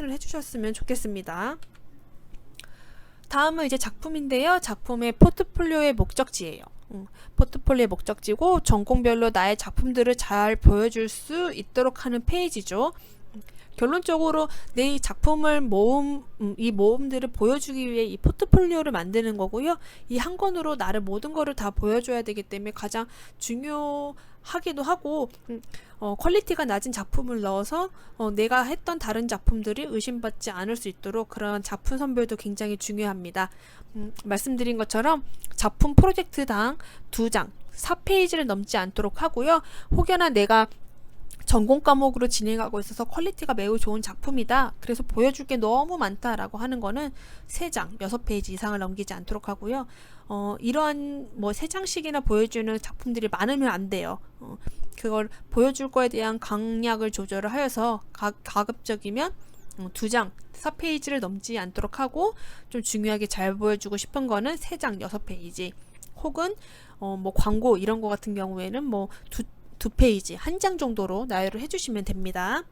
표현을 해주셨으면 좋겠습니다. 다음은 이제 작품인데요. 작품의 포트폴리오의 목적지예요. 포트폴리오의 목적지고 전공별로 나의 작품들을 잘 보여줄 수 있도록 하는 페이지죠. 결론적으로 내 작품을 이 모음들을 보여주기 위해 이 포트폴리오를 만드는 거고요. 이 한 권으로 나를 모든 거를 다 보여줘야 되기 때문에 가장 중요하기도 하고, 퀄리티가 낮은 작품을 넣어서 내가 했던 다른 작품들이 의심받지 않을 수 있도록 그런 작품 선별도 굉장히 중요합니다. 말씀드린 것처럼 작품 프로젝트당 2장, 4페이지를 넘지 않도록 하고요. 혹여나 내가 전공 과목으로 진행하고 있어서 퀄리티가 매우 좋은 작품이다, 그래서 보여줄 게 너무 많다라고 하는 거는 3장, 6페이지 이상을 넘기지 않도록 하고요. 이러한 3장씩이나 보여주는 작품들이 많으면 안 돼요. 그걸 보여줄 거에 대한 강약을 조절을 하여서 가급적이면 2장, 4페이지를 넘지 않도록 하고, 좀 중요하게 잘 보여주고 싶은 거는 3장, 6페이지, 혹은 광고 이런 거 같은 경우에는 2페이지, 1장 정도로 나열을 해주시면 됩니다.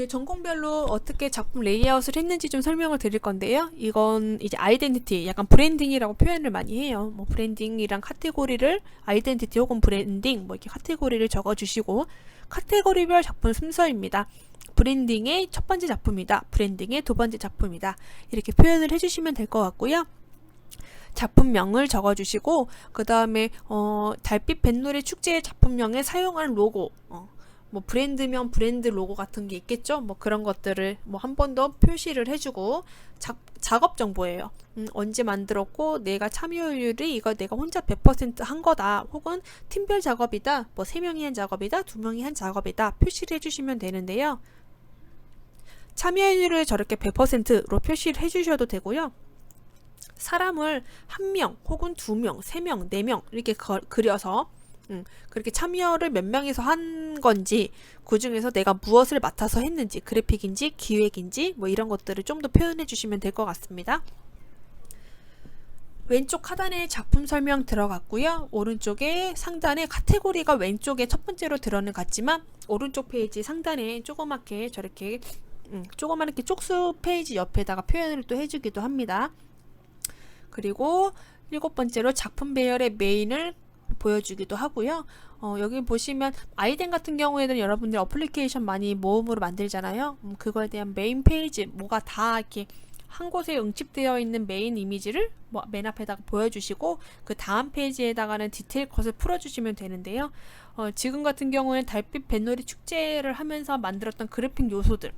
전공별로 어떻게 작품 레이아웃을 했는지 좀 설명을 드릴 건데요. 이건 이제 아이덴티티, 약간 브랜딩이라고 표현을 많이 해요. 브랜딩이랑 카테고리를 아이덴티티 혹은 브랜딩 이렇게 카테고리를 적어주시고, 카테고리별 작품 순서입니다. 브랜딩의 첫 번째 작품이다, 브랜딩의 두 번째 작품이다, 이렇게 표현을 해주시면 될 것 같고요. 작품명을 적어주시고, 그 다음에 달빛 뱃놀이 축제의 작품명에 사용한 로고, 브랜드명, 브랜드 로고 같은 게 있겠죠. 그런 것들을 한 번 더 표시를 해주고, 작업 정보예요. 언제 만들었고, 내가 참여율이 이거 내가 혼자 100% 한 거다, 혹은 팀별 작업이다, 3명이 한 작업이다, 2명이 한 작업이다, 표시를 해주시면 되는데요. 참여율을 저렇게 100%로 표시를 해주셔도 되고요. 사람을 1명 혹은 2명, 3명, 4명 이렇게 그려서 그렇게 참여를 몇 명이서 한 건지, 그 중에서 내가 무엇을 맡아서 했는지, 그래픽인지 기획인지 이런 것들을 좀 더 표현해 주시면 될 것 같습니다. 왼쪽 하단에 작품 설명 들어갔고요. 오른쪽에 상단에 카테고리가 왼쪽에 첫 번째로 들어는 갔지만, 오른쪽 페이지 상단에 조그맣게 저렇게 조그맣게 쪽수 페이지 옆에다가 표현을 또 해주기도 합니다. 그리고 7번째로 작품 배열의 메인을 보여주기도 하고요. 여기 보시면 아이덴 같은 경우에는 여러분들 어플리케이션 많이 모음으로 만들잖아요. 그거에 대한 메인 페이지, 뭐가 다 이렇게 한 곳에 응집되어 있는 메인 이미지를 맨 앞에다가 보여주시고, 그 다음 페이지에다가는 디테일 컷을 풀어주시면 되는데요. 지금 같은 경우에는 달빛 뱃놀이 축제를 하면서 만들었던 그래픽 요소들,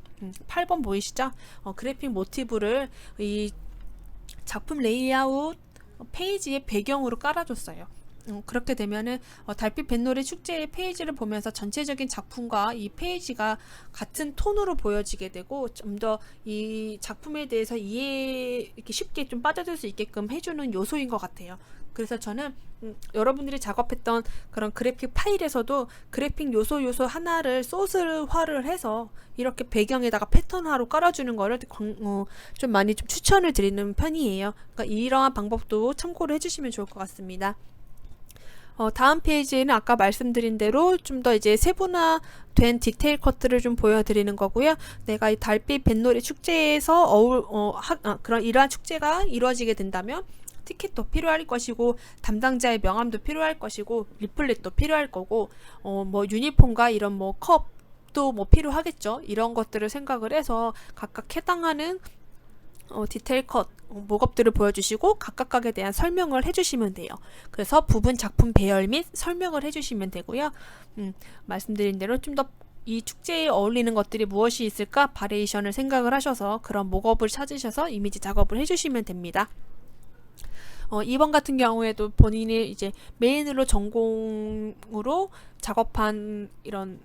8번 보이시죠? 그래픽 모티브를 이 작품 레이아웃 페이지의 배경으로 깔아줬어요. 그렇게 되면은 달빛 뱃놀이 축제의 페이지를 보면서 전체적인 작품과 이 페이지가 같은 톤으로 보여지게 되고, 좀 더 이 작품에 대해서 이렇게 쉽게 좀 빠져들 수 있게끔 해주는 요소인 것 같아요. 그래서 저는 여러분들이 작업했던 그런 그래픽 파일에서도 그래픽 요소 하나를 소스화를 해서 이렇게 배경에다가 패턴화로 깔아주는 거를 좀 많이 좀 추천을 드리는 편이에요. 그러니까 이러한 방법도 참고를 해주시면 좋을 것 같습니다. 다음 페이지에는 아까 말씀드린 대로 좀 더 이제 세분화된 디테일 컷들을 좀 보여드리는 거고요. 내가 이 달빛 뱃놀이 축제에서 그런 이러한 축제가 이루어지게 된다면 티켓도 필요할 것이고, 담당자의 명함도 필요할 것이고, 리플렛도 필요할 거고, 유니폼과 이런 컵도 필요하겠죠. 이런 것들을 생각을 해서 각각 해당하는 디테일 컷, 목업들을 보여주시고 각각에 대한 설명을 해주시면 돼요. 그래서 부분 작품 배열 및 설명을 해주시면 되고요. 말씀드린 대로 좀 더 이 축제에 어울리는 것들이 무엇이 있을까 바리에이션을 생각을 하셔서 그런 목업을 찾으셔서 이미지 작업을 해주시면 됩니다. 2번 같은 경우에도 본인이 이제 메인으로 전공으로 작업한 이런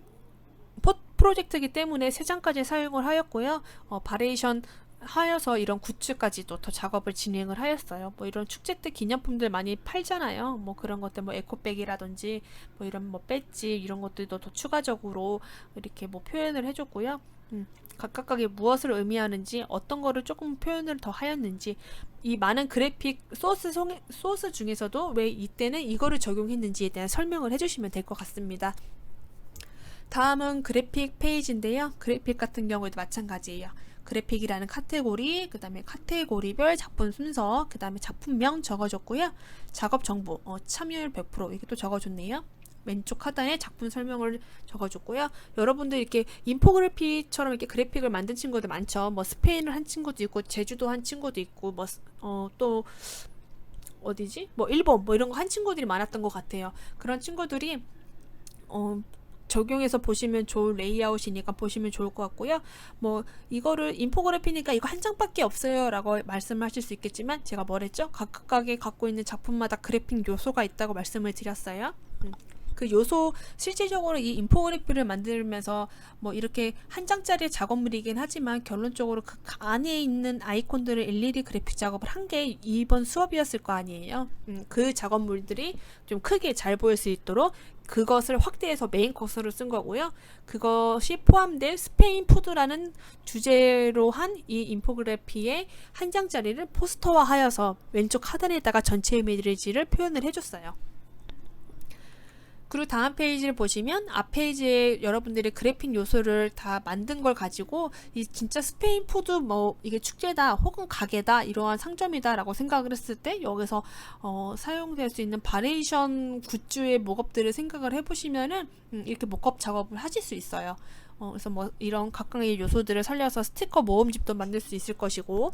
프로젝트이기 때문에 3장까지 사용을 하였고요. 바리에이션 하여서 이런 굿즈까지도 더 작업을 진행을 하였어요. 이런 축제 때 기념품들 많이 팔잖아요. 그런 것들 에코백이라든지 이런 배지 이런 것들도 더 추가적으로 이렇게 표현을 해줬고요. 각각의 무엇을 의미하는지, 어떤 거를 조금 표현을 더 하였는지, 이 많은 그래픽 소스 중에서도 왜 이때는 이거를 적용했는지에 대한 설명을 해주시면 될 것 같습니다. 다음은 그래픽 페이지인데요. 그래픽 같은 경우에도 마찬가지예요. 그래픽이라는 카테고리, 그 다음에 카테고리별 작품 순서, 그 다음에 작품명 적어줬고요. 작업 정보, 참여율 100% 이게 또 적어줬네요. 왼쪽 하단에 작품 설명을 적어줬고요. 여러분들 이렇게 인포그래피처럼 이렇게 그래픽을 만든 친구들 많죠. 뭐 스페인을 한 친구도 있고, 제주도 한 친구도 있고, 또 어디지? 뭐 일본 뭐 이런 거 한 친구들이 많았던 것 같아요. 그런 친구들이 적용해서 보시면 좋을 레이아웃이니까 보시면 좋을 것 같고요. 뭐 이거를 인포그래피니까 이거 한 장밖에 없어요 라고 말씀하실 수 있겠지만, 제가 뭐랬죠? 각각에 갖고 있는 작품마다 그래픽 요소가 있다고 말씀을 드렸어요. 그 요소, 실질적으로 이 인포그래피를 만들면서 뭐 이렇게 한 장짜리 작업물이긴 하지만 결론적으로 그 안에 있는 아이콘들을 일일이 그래픽 작업을 한 게 이번 수업이었을 거 아니에요. 그 작업물들이 좀 크게 잘 보일 수 있도록 그것을 확대해서 메인 커서를 쓴 거고요. 그것이 포함된 스페인 푸드라는 주제로 한 이 인포그래피의 한 장짜리를 포스터화하여서 왼쪽 하단에다가 전체 이미지를 표현을 해줬어요. 그리고 다음 페이지를 보시면 앞 페이지에 여러분들이 그래픽 요소를 다 만든 걸 가지고 이 진짜 스페인 푸드 뭐 이게 축제다 혹은 가게다 이러한 상점이다 라고 생각을 했을 때 여기서 사용될 수 있는 바리에이션 굿즈의 목업들을 생각을 해보시면은 이렇게 목업 작업을 하실 수 있어요. 그래서 뭐 이런 각각의 요소들을 살려서 스티커 모음집도 만들 수 있을 것이고,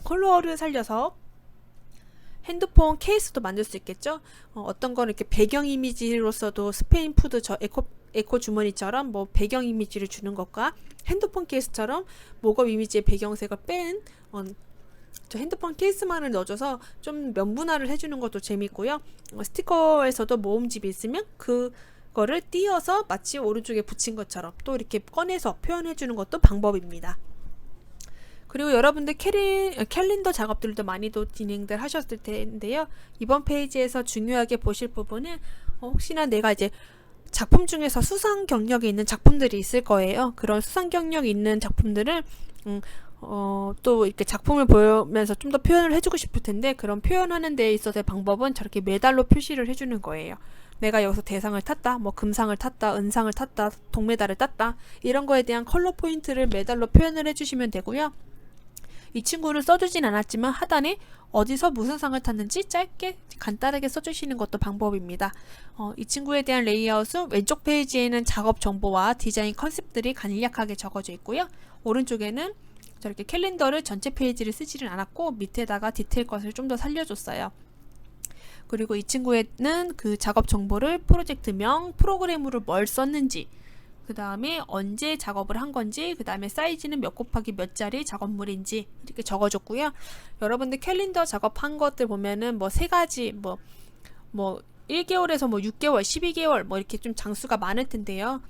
컬러를 살려서 핸드폰 케이스도 만들 수 있겠죠. 어떤 거는 이렇게 배경 이미지로서도 스페인 푸드 저 에코 주머니처럼 뭐 배경 이미지를 주는 것과 핸드폰 케이스처럼 목업 이미지의 배경색을 뺀 저 핸드폰 케이스만을 넣어줘서 좀 면분화를 해주는 것도 재밌고요. 스티커에서도 모음집이 있으면 그거를 띄어서 마치 오른쪽에 붙인 것처럼 또 이렇게 꺼내서 표현해주는 것도 방법입니다. 그리고 여러분들 캘린더 작업들도 많이도 진행들 하셨을 텐데요. 이번 페이지에서 중요하게 보실 부분은 혹시나 내가 이제 작품 중에서 수상 경력이 있는 작품들이 있을 거예요. 그런 수상 경력이 있는 작품들은 또 이렇게 작품을 보면서 좀 더 표현을 해주고 싶을 텐데, 그런 표현하는 데 있어서의 방법은 저렇게 메달로 표시를 해주는 거예요. 내가 여기서 대상을 탔다, 뭐 금상을 탔다, 은상을 탔다, 동메달을 땄다, 이런 거에 대한 컬러 포인트를 메달로 표현을 해주시면 되고요. 이 친구를 써주진 않았지만 하단에 어디서 무슨 상을 탔는지 짧게 간단하게 써주시는 것도 방법입니다. 이 친구에 대한 레이아웃은 왼쪽 페이지에는 작업 정보와 디자인 컨셉들이 간략하게 적어져 있고요. 오른쪽에는 저렇게 캘린더를 전체 페이지를 쓰지는 않았고 밑에다가 디테일 것을 좀 더 살려줬어요. 그리고 이 친구에는 그 작업 정보를 프로젝트명, 프로그램으로 뭘 썼는지, 그 다음에 언제 작업을 한 건지, 그 다음에 사이즈는 몇 곱하기 몇 짜리 작업물인지 이렇게 적어줬고요. 여러분들 캘린더 작업한 것들 보면은 뭐 세 가지 뭐 1개월에서 뭐 6개월, 12개월 뭐 이렇게 좀 장수가 많을 텐데요.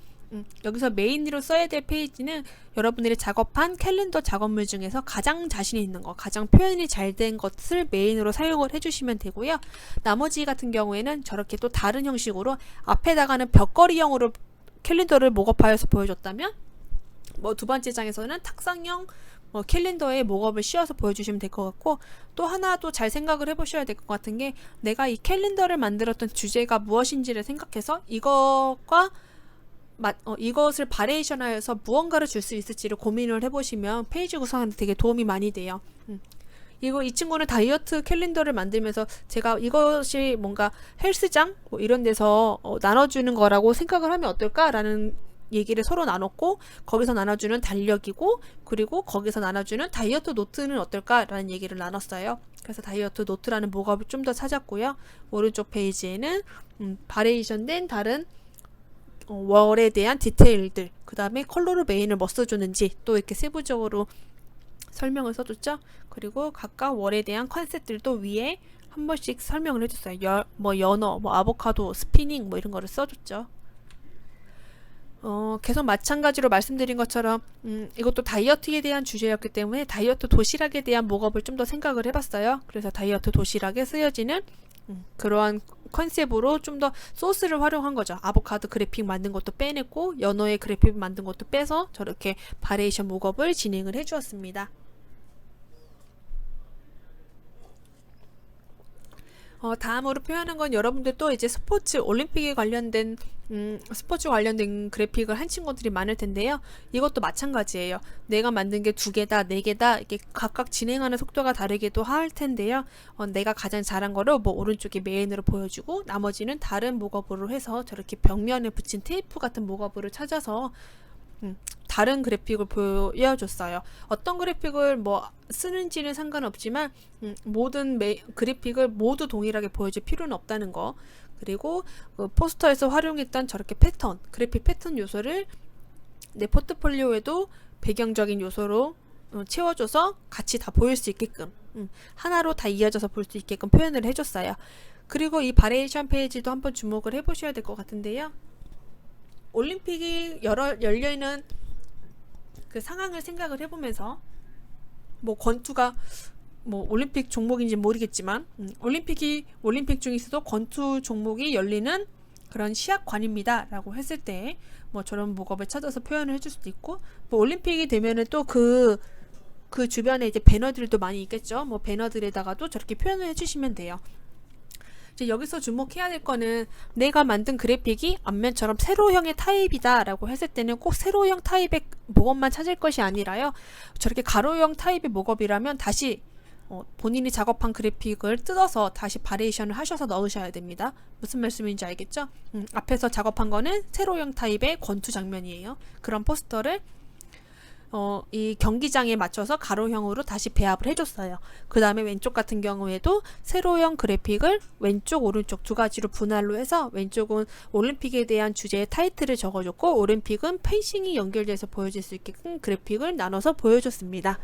여기서 메인으로 써야 될 페이지는 여러분들이 작업한 캘린더 작업물 중에서 가장 자신 있는 거, 가장 표현이 잘 된 것을 메인으로 사용을 해주시면 되고요. 나머지 같은 경우에는 저렇게 또 다른 형식으로 앞에다가는 벽걸이형으로 캘린더를 목업하여서 보여줬다면, 뭐 두 번째 장에서는 탁상형 캘린더에 목업을 씌워서 보여주시면 될 것 같고, 또 하나 또 잘 생각을 해보셔야 될 것 같은 게, 내가 이 캘린더를 만들었던 주제가 무엇인지를 생각해서 이것을 바리에이션하여서 무언가를 줄 수 있을지를 고민을 해보시면 페이지 구성하는데 되게 도움이 많이 돼요. 이 친구는 다이어트 캘린더를 만들면서 제가 이것이 뭔가 헬스장 뭐 이런 데서 나눠주는 거라고 생각을 하면 어떨까라는 얘기를 서로 나눴고, 거기서 나눠주는 달력이고, 그리고 거기서 나눠주는 다이어트 노트는 어떨까라는 얘기를 나눴어요. 그래서 다이어트 노트라는 목업을 좀 더 찾았고요. 오른쪽 페이지에는 바리에이션 된 다른 월에 대한 디테일들, 그 다음에 컬러로 메인을 뭐 써주는지 또 이렇게 세부적으로 설명을 써줬죠. 그리고 각각 월에 대한 컨셉들도 위에 한 번씩 설명을 해줬어요. 연어, 뭐 아보카도, 스피닝 뭐 이런 거를 써줬죠. 계속 마찬가지로 말씀드린 것처럼 이것도 다이어트에 대한 주제였기 때문에 다이어트 도시락에 대한 목업을 좀 더 생각을 해봤어요. 그래서 다이어트 도시락에 쓰여지는 그러한 컨셉으로 좀 더 소스를 활용한 거죠. 아보카도 그래픽 만든 것도 빼냈고 연어의 그래픽 만든 것도 빼서 저렇게 바리에이션 목업을 진행을 해주었습니다. 다음으로 표현한 건 여러분들 또 이제 스포츠 올림픽에 관련된 스포츠 관련된 그래픽을 한 친구들이 많을 텐데요. 이것도 마찬가지예요. 내가 만든 게 2개다, 4개다, 이렇게 각각 진행하는 속도가 다르기도 할 텐데요. 내가 가장 잘한 거를 뭐 오른쪽에 메인으로 보여주고, 나머지는 다른 목업으로 해서 저렇게 벽면에 붙인 테이프 같은 목업으로 찾아서 다른 그래픽을 보여줬어요. 어떤 그래픽을 뭐 쓰는지는 상관없지만 모든 그래픽을 모두 동일하게 보여줄 필요는 없다는 거. 그리고 포스터에서 활용했던 저렇게 패턴, 그래픽 패턴 요소를 내 포트폴리오에도 배경적인 요소로 채워줘서 같이 다 보일 수 있게끔 하나로 다 이어져서 볼 수 있게끔 표현을 해줬어요. 그리고 이 바리에이션 페이지도 한번 주목을 해보셔야 될 것 같은데요. 올림픽이 열려있는 그 상황을 생각을 해보면서 뭐 권투가 뭐 올림픽 종목인지 모르겠지만 올림픽 중에서도 권투 종목이 열리는 그런 시합관입니다 라고 했을 때 뭐 저런 목업을 찾아서 표현을 해줄 수도 있고, 뭐 올림픽이 되면은 또 그 주변에 이제 배너들도 많이 있겠죠. 뭐 배너들에다가도 저렇게 표현을 해주시면 돼요. 이제 여기서 주목해야 될 거는 내가 만든 그래픽이 앞면처럼 세로형의 타입이다 라고 했을 때는 꼭 세로형 타입의 목업만 찾을 것이 아니라요, 저렇게 가로형 타입의 목업이라면 다시 본인이 작업한 그래픽을 뜯어서 다시 바리에이션을 하셔서 넣으셔야 됩니다. 무슨 말씀인지 알겠죠? 앞에서 작업한 거는 세로형 타입의 권투 장면이에요. 그런 포스터를 이 경기장에 맞춰서 가로형으로 다시 배합을 해줬어요. 그 다음에 왼쪽 같은 경우에도 세로형 그래픽을 왼쪽 오른쪽 두 가지로 분할로 해서 왼쪽은 올림픽에 대한 주제의 타이틀을 적어줬고, 오른픽은 펜싱이 연결돼서 보여질 수 있게끔 그래픽을 나눠서 보여줬습니다.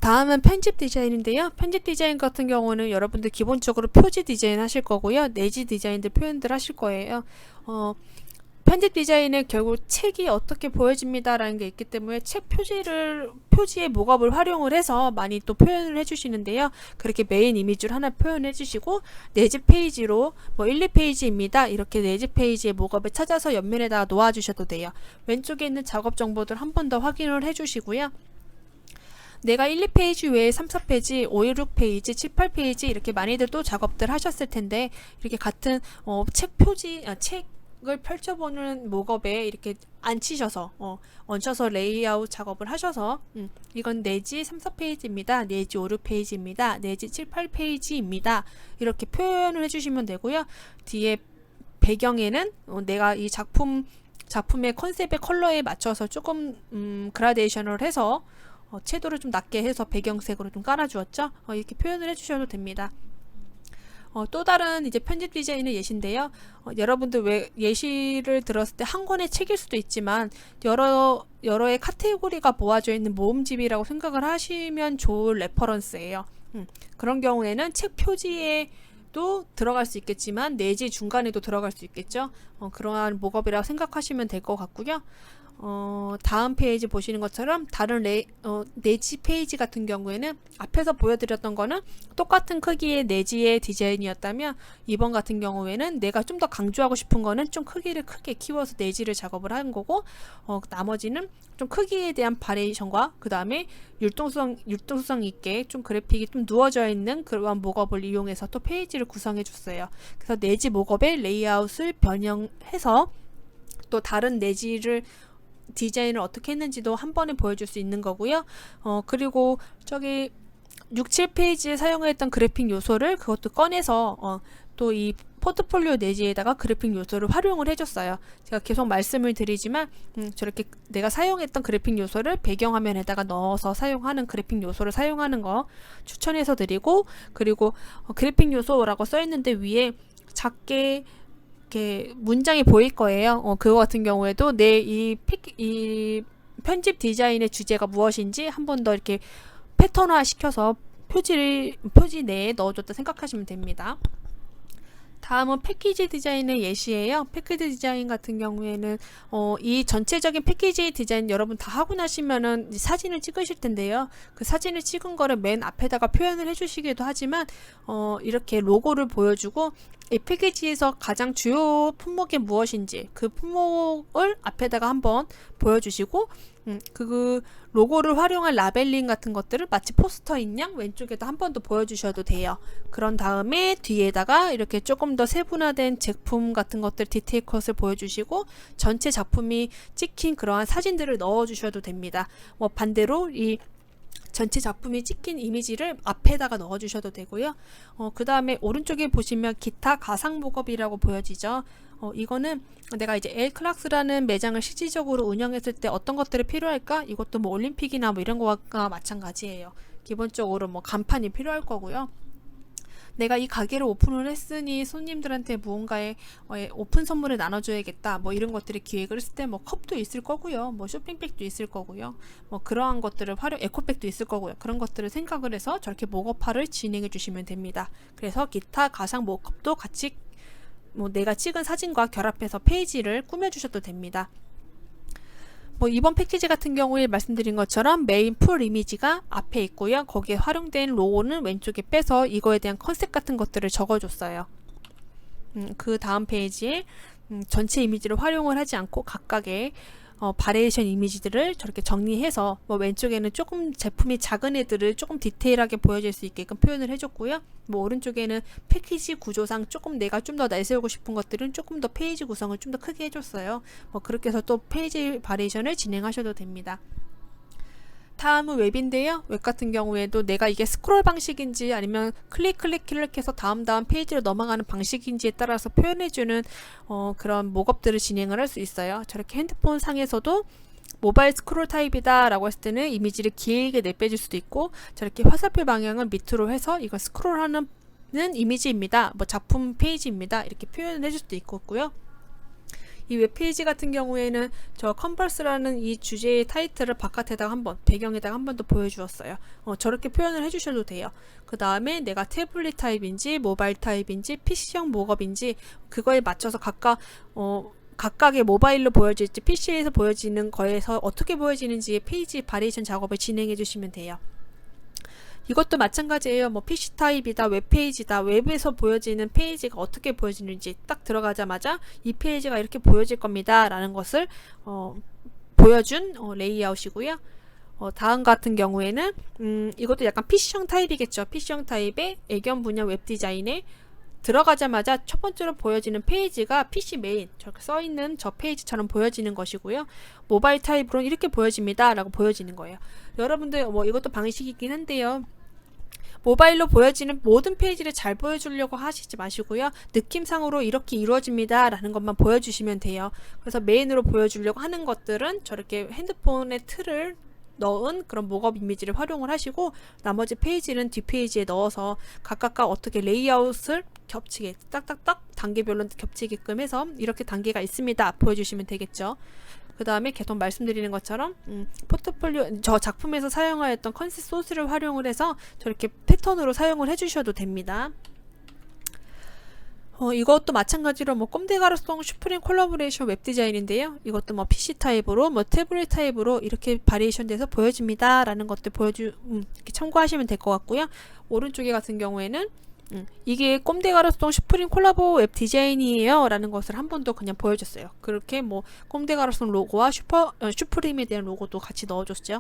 다음은 편집 디자인인데요. 편집 디자인 같은 경우는 여러분들 기본적으로 표지 디자인 하실 거고요. 내지 디자인들 표현들 하실 거예요. 편집 디자인은 결국 책이 어떻게 보여집니다 라는 게 있기 때문에 책 표지의 목업을 활용을 해서 많이 또 표현을 해주시는데요. 그렇게 메인 이미지를 하나 표현해 주시고, 내지 페이지로 뭐 1, 2페이지입니다 이렇게 내지 페이지의 목업을 찾아서 옆면에다가 놓아 주셔도 돼요. 왼쪽에 있는 작업 정보들 한 번 더 확인을 해 주시고요. 내가 1, 2페이지 외에 3, 4페이지, 5, 6페이지, 7, 8페이지 이렇게 많이들 또 작업들 하셨을 텐데, 이렇게 같은 책을 펼쳐보는 목업에 이렇게 앉히셔서 얹혀서 레이아웃 작업을 하셔서 이건 내지 3, 4페이지입니다. 내지 5, 6페이지입니다. 내지 7, 8페이지입니다. 이렇게 표현을 해주시면 되고요. 뒤에 배경에는 내가 이 작품의 컨셉의 컬러에 맞춰서 조금 그라데이션을 해서 채도를 좀 낮게 해서 배경색으로 좀 깔아주었죠. 이렇게 표현을 해주셔도 됩니다. 또 다른 이제 편집 디자인의 예시인데요. 여러분들 왜 예시를 들었을 때 한 권의 책일 수도 있지만 여러의 카테고리가 모아져 있는 모음집이라고 생각을 하시면 좋을 레퍼런스예요. 그런 경우에는 책 표지에도 들어갈 수 있겠지만 내지 중간에도 들어갈 수 있겠죠. 그러한 목업이라고 생각하시면 될 것 같고요. 다음 페이지 보시는 것처럼 다른 내지 페이지 같은 경우에는 앞에서 보여드렸던 거는 똑같은 크기의 내지의 디자인이었다면, 이번 같은 경우에는 내가 좀 더 강조하고 싶은 거는 좀 크기를 크게 키워서 내지를 작업을 하는 거고, 나머지는 좀 크기에 대한 바리에이션과 그 다음에 율동성 있게 좀 그래픽이 좀 누워져 있는 그러한 목업을 이용해서 또 페이지를 구성해 줬어요. 그래서 내지 목업의 레이아웃을 변형해서 또 다른 내지를 디자인을 어떻게 했는지도 한 번에 보여줄 수 있는 거고요. 그리고 저기 6, 7페이지에 사용했던 그래픽 요소를 그것도 꺼내서 또 이 포트폴리오 내지에다가 그래픽 요소를 활용을 해줬어요. 제가 계속 말씀을 드리지만 저렇게 내가 사용했던 그래픽 요소를 배경화면에다가 넣어서 사용하는 그래픽 요소를 사용하는 거 추천해서 드리고, 그리고 그래픽 요소라고 써있는데 위에 작게 이렇게 문장이 보일 거예요. 그거 같은 경우에도 이 편집 디자인의 주제가 무엇인지 한 번 더 이렇게 패턴화 시켜서 표지 내에 넣어줬다 생각하시면 됩니다. 다음은 패키지 디자인의 예시예요. 패키지 디자인 같은 경우에는 이 전체적인 패키지 디자인 여러분 다 하고 나시면은 사진을 찍으실 텐데요. 그 사진을 찍은 거를 맨 앞에다가 표현을 해주시기도 하지만 이렇게 로고를 보여주고 이 패키지에서 가장 주요 품목이 무엇인지 그 품목을 앞에다가 한번 보여주시고 그 로고를 활용한 라벨링 같은 것들을 마치 포스터인 양 왼쪽에도 한 번 더 보여주셔도 돼요. 그런 다음에 뒤에다가 이렇게 조금 조금 더 세분화된 제품 같은 것들 디테일 컷을 보여주시고 전체 작품이 찍힌 그러한 사진들을 넣어주셔도 됩니다. 뭐 반대로 이 전체 작품이 찍힌 이미지를 앞에다가 넣어주셔도 되고요. 그 다음에 오른쪽에 보시면 기타 가상 목업이라고 보여지죠. 이거는 내가 이제 엘클락스라는 매장을 실질적으로 운영했을 때 어떤 것들이 필요할까? 이것도 뭐 올림픽이나 뭐 이런 거와 마찬가지예요. 기본적으로 뭐 간판이 필요할 거고요. 내가 이 가게를 오픈을 했으니 손님들한테 무언가의 오픈 선물을 나눠줘야겠다. 뭐 이런 것들을 기획을 했을 때 뭐 컵도 있을 거고요. 뭐 쇼핑백도 있을 거고요. 뭐 그러한 것들을 에코백도 있을 거고요. 그런 것들을 생각을 해서 저렇게 목업화를 진행해 주시면 됩니다. 그래서 기타 가상 목업도 같이 뭐 내가 찍은 사진과 결합해서 페이지를 꾸며주셔도 됩니다. 뭐 이번 패키지 같은 경우에 말씀드린 것처럼 메인 풀 이미지가 앞에 있고요. 거기에 활용된 로고는 왼쪽에 빼서 이거에 대한 컨셉 같은 것들을 적어줬어요. 그 다음 페이지에 전체 이미지를 활용을 하지 않고 각각의 바리에이션 이미지들을 저렇게 정리해서 뭐 왼쪽에는 조금 제품이 작은 애들을 조금 디테일하게 보여질 수 있게끔 표현을 해줬고요. 뭐 오른쪽에는 패키지 구조상 조금 내가 좀 더 내세우고 싶은 것들은 조금 더 페이지 구성을 좀 더 크게 해줬어요. 뭐 그렇게 해서 또 페이지 바리에이션을 진행하셔도 됩니다. 다음은 웹인데요. 웹 같은 경우에도 내가 이게 스크롤 방식인지 아니면 클릭해서 다음 페이지로 넘어가는 방식인지에 따라서 표현해주는 그런 목업들을 진행을 할 수 있어요. 저렇게 핸드폰 상에서도 모바일 스크롤 타입이다 라고 했을 때는 이미지를 길게 내빼줄 수도 있고, 저렇게 화살표 방향을 밑으로 해서 이거 스크롤하는 이미지입니다. 뭐 작품 페이지입니다. 이렇게 표현을 해줄 수도 있고요. 이 웹페이지 같은 경우에는 저 컨버스라는 이 주제의 타이틀을 바깥에다가 한번 배경에다가 한 번 더 보여주었어요. 저렇게 표현을 해주셔도 돼요. 그 다음에 내가 태블릿 타입인지 모바일 타입인지 PC형 목업인지 그거에 맞춰서 각각의 모바일로 보여질지 PC에서 보여지는 거에서 어떻게 보여지는지의 페이지 바리에이션 작업을 진행해 주시면 돼요. 이것도 마찬가지예요. 뭐 PC 타입이다, 웹페이지다, 웹에서 보여지는 페이지가 어떻게 보여지는지 딱 들어가자마자 이 페이지가 이렇게 보여질 겁니다 라는 것을 보여준 레이아웃이고요. 다음 같은 경우에는 이것도 약간 PC형 타입이겠죠. PC형 타입의 애견 분야 웹디자인에 들어가자마자 첫 번째로 보여지는 페이지가 PC 메인 저렇게 써있는 저 페이지처럼 보여지는 것이고요. 모바일 타입으로는 이렇게 보여집니다 라고 보여지는 거예요. 여러분들 뭐 이것도 방식이긴 한데요. 모바일로 보여지는 모든 페이지를 잘 보여주려고 하시지 마시고요. 느낌상으로 이렇게 이루어집니다 라는 것만 보여주시면 돼요. 그래서 메인으로 보여주려고 하는 것들은 저렇게 핸드폰의 틀을 넣은 그런 목업 이미지를 활용을 하시고, 나머지 페이지는 뒷페이지에 넣어서 각각과 어떻게 레이아웃을 겹치게 딱딱딱 단계별로 겹치게끔 해서 이렇게 단계가 있습니다 보여주시면 되겠죠. 그 다음에 계속 말씀드리는 것처럼 포트폴리오 저 작품에서 사용하였던 컨셉 소스를 활용을 해서 저렇게 패턴으로 사용을 해주셔도 됩니다. 이것도 마찬가지로 뭐 꼼데가르송 슈프림 콜라보레이션 웹디자인인데요. 이것도 뭐 PC 타입으로 뭐 태블릿 타입으로 이렇게 바리에이션 돼서 보여집니다 라는 것들 이렇게 참고하시면 될 것 같고요. 오른쪽에 같은 경우에는 이게 꼼데가르송 슈프림 콜라보 웹 디자인이에요 라는 것을 한 번 더 그냥 보여줬어요. 그렇게 뭐 꼼데가르송 로고와 슈프림에 대한 로고도 같이 넣어줬죠.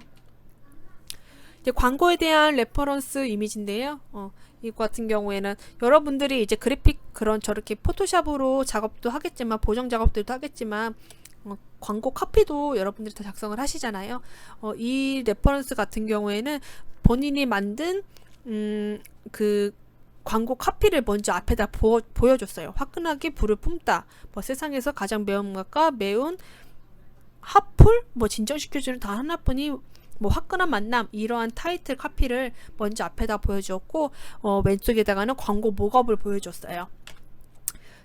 이제 광고에 대한 레퍼런스 이미지인데요. 이거 같은 경우에는 여러분들이 이제 그래픽 저렇게 포토샵으로 작업도 하겠지만 보정 작업들도 하겠지만 광고 카피도 여러분들이 다 작성을 하시잖아요. 이 레퍼런스 같은 경우에는 본인이 만든 그 광고 카피를 먼저 앞에다 보여줬어요. 화끈하게 불을 뿜다. 뭐 세상에서 가장 매운 맛과 매운 핫풀 뭐 진정시켜주는 단 하나뿐이 뭐 화끈한 만남 이러한 타이틀 카피를 먼저 앞에다 보여주었고, 왼쪽에다가는 광고 목업을 보여줬어요.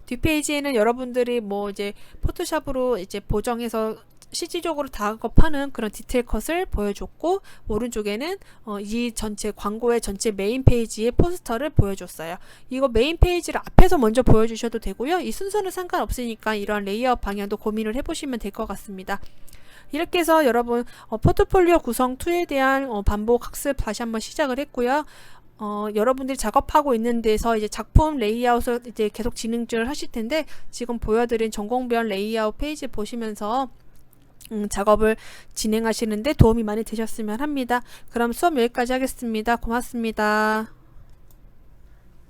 뒷페이지에는 여러분들이 뭐 이제 포토샵으로 이제 보정해서 실질적으로 작업하는 그런 디테일 컷을 보여줬고, 오른쪽에는 이 전체 광고의 전체 메인 페이지의 포스터를 보여줬어요. 이거 메인 페이지를 앞에서 먼저 보여주셔도 되고요. 이 순서는 상관없으니까 이러한 레이아웃 방향도 고민을 해보시면 될 것 같습니다. 이렇게 해서 여러분 포트폴리오 구성 2에 대한 반복 학습 다시 한번 시작을 했고요. 여러분들이 작업하고 있는 데서 이제 작품 레이아웃을 이제 계속 진행을 하실 텐데, 지금 보여드린 전공별 레이아웃 페이지 보시면서 작업을 진행하시는데 도움이 많이 되셨으면 합니다. 그럼 수업 여기까지 하겠습니다. 고맙습니다.